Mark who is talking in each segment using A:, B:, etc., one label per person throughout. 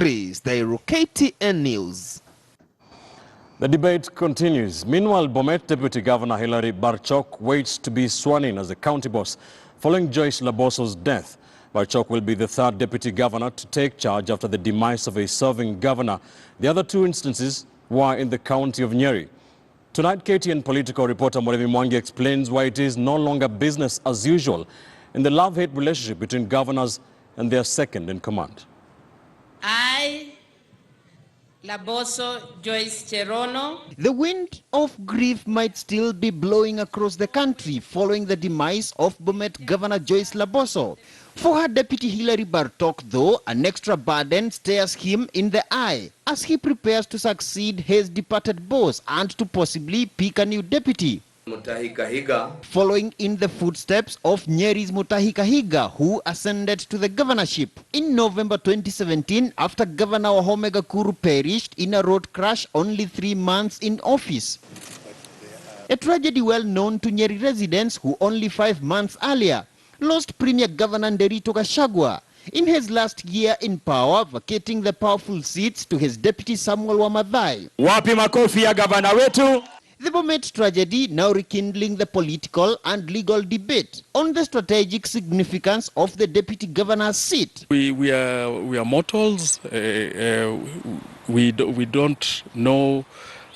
A: Chris Dairo, KTN News.
B: The debate continues. Meanwhile, Bomet Deputy Governor Hilary Barchok waits to be sworn in as the county boss following Joyce Laboso's death. Barchok will be the third deputy governor to take charge after the demise of a serving governor. The other two instances were in the county of Nyeri. Tonight, KTN political reporter Moremi Mwangi explains why it is no longer business as usual in the love-hate relationship between governors and their second in command.
C: I, Laboso Joyce Cherono.
A: The wind of grief might still be blowing across the country following the demise of Bomet Governor Joyce Laboso. For her deputy Hilary Barchok, though, an extra burden stares him in the eye as he prepares to succeed his departed boss and to possibly pick a new deputy. Following in the footsteps of Nyeri's Mutahi Kahiga, who ascended to the governorship in November 2017 after Governor Wahome Gakuru perished in a road crash only 3 months in office. A tragedy well known to Nyeri residents who only 5 months earlier lost Premier Governor Nderito Gachagua in his last year in power, vacating the powerful seats to his deputy Samuel Wamadhai.
D: Wapi makofi ya gavana wetu?
A: The Bomet tragedy now rekindling the political and legal debate on the strategic significance of the deputy governor's seat.
E: We are mortals. We don't know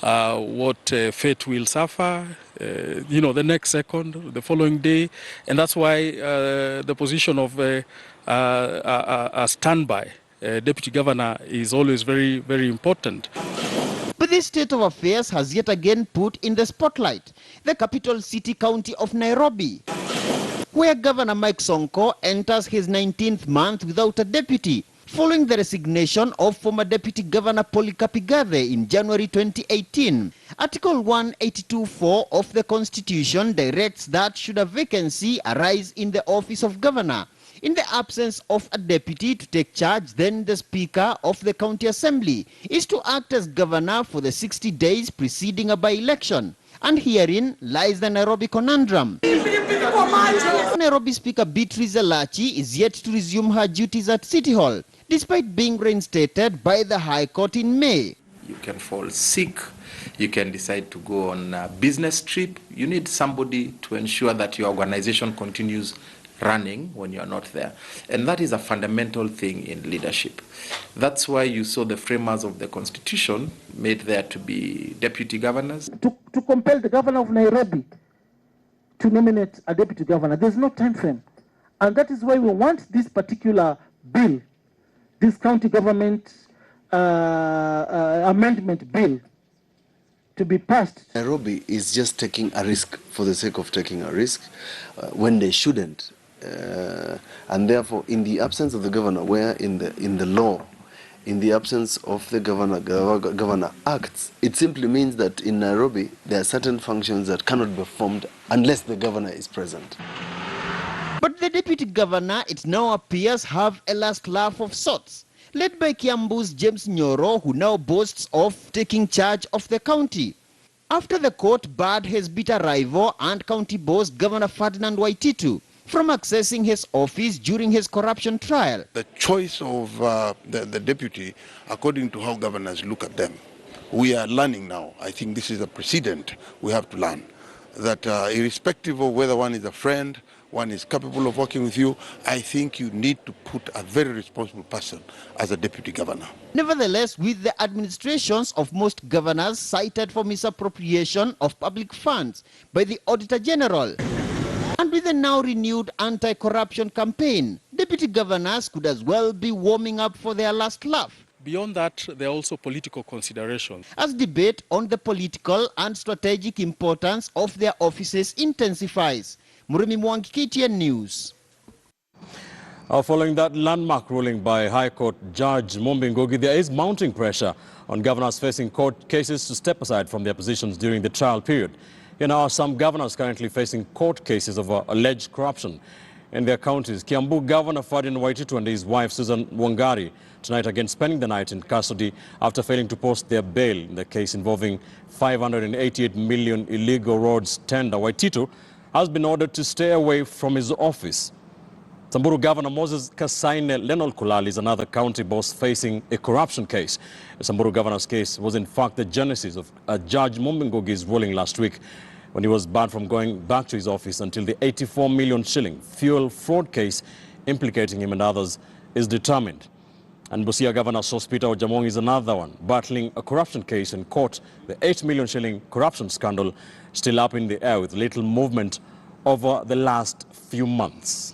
E: what fate will suffer, the next second, the following day. And that's why the position of a standby deputy governor is always very, very important.
A: But this state of affairs has yet again put in the spotlight the capital city county of Nairobi, where Governor Mike Sonko enters his 19th month without a deputy, following the resignation of former Deputy Governor Polycarp Igathe in January 2018. Article 182(4) of the Constitution directs that should a vacancy arise in the office of governor, in the absence of a deputy to take charge, then the Speaker of the County Assembly is to act as governor for the 60 days preceding a by-election. And herein lies the Nairobi conundrum. Nairobi Speaker Beatrice Elachi is yet to resume her duties at City Hall, despite being reinstated by the High Court in May.
F: You can fall sick, you can decide to go on a business trip. You need somebody to ensure that your organization continues running when you are not there. And that is a fundamental thing in leadership. That's why you saw the framers of the Constitution made there to be deputy governors.
G: To compel the governor of Nairobi to nominate a deputy governor, there's no time frame. And that is why we want this particular bill, this county government amendment bill, to be passed.
H: Nairobi is just taking a risk for the sake of taking a risk when they shouldn't. And therefore, in the absence of the governor, where in the law, in the absence of the governor acts, it simply means that in Nairobi there are certain functions that cannot be performed unless the governor is present.
A: But the deputy governor, it now appears, have a last laugh of sorts, led by Kiambu's James Nyoro, who now boasts of taking charge of the county, after the court barred his bitter rival and county boss Governor Ferdinand Waititu from accessing his office during his corruption trial.
I: The choice of the deputy, according to how governors look at them, we are learning now. I think this is a precedent we have to learn, that irrespective of whether one is a friend, one is capable of working with you, I think you need to put a very responsible person as a deputy governor.
A: Nevertheless, with the administrations of most governors cited for misappropriation of public funds by the Auditor General, and with the now renewed anti-corruption campaign, deputy governors could as well be warming up for their last laugh.
E: Beyond that, there are also political considerations.
A: As debate on the political and strategic importance of their offices intensifies. Moremi Mwangi, KTN News.
B: Following that landmark ruling by High Court Judge Mumbi Ngugi, there is mounting pressure on governors facing court cases to step aside from their positions during the trial period. Here now are some governors currently facing court cases of alleged corruption in their counties. Kiambu Governor Ferdinand Waititu and his wife Susan Wangari tonight again spending the night in custody after failing to post their bail in the case involving 588 million illegal roads tender. Waititu has been ordered to stay away from his office. Samburu Governor Moses Kasaine Lenol Kulal is another county boss facing a corruption case. The Samburu Governor's case was in fact the genesis of Judge Mumbingogi's ruling last week when he was barred from going back to his office until the 84 million shilling fuel fraud case implicating him and others is determined. And Busia Governor Sospeter Ojamong is another one, battling a corruption case in court. The 8 million shilling corruption scandal still up in the air with little movement over the last few months.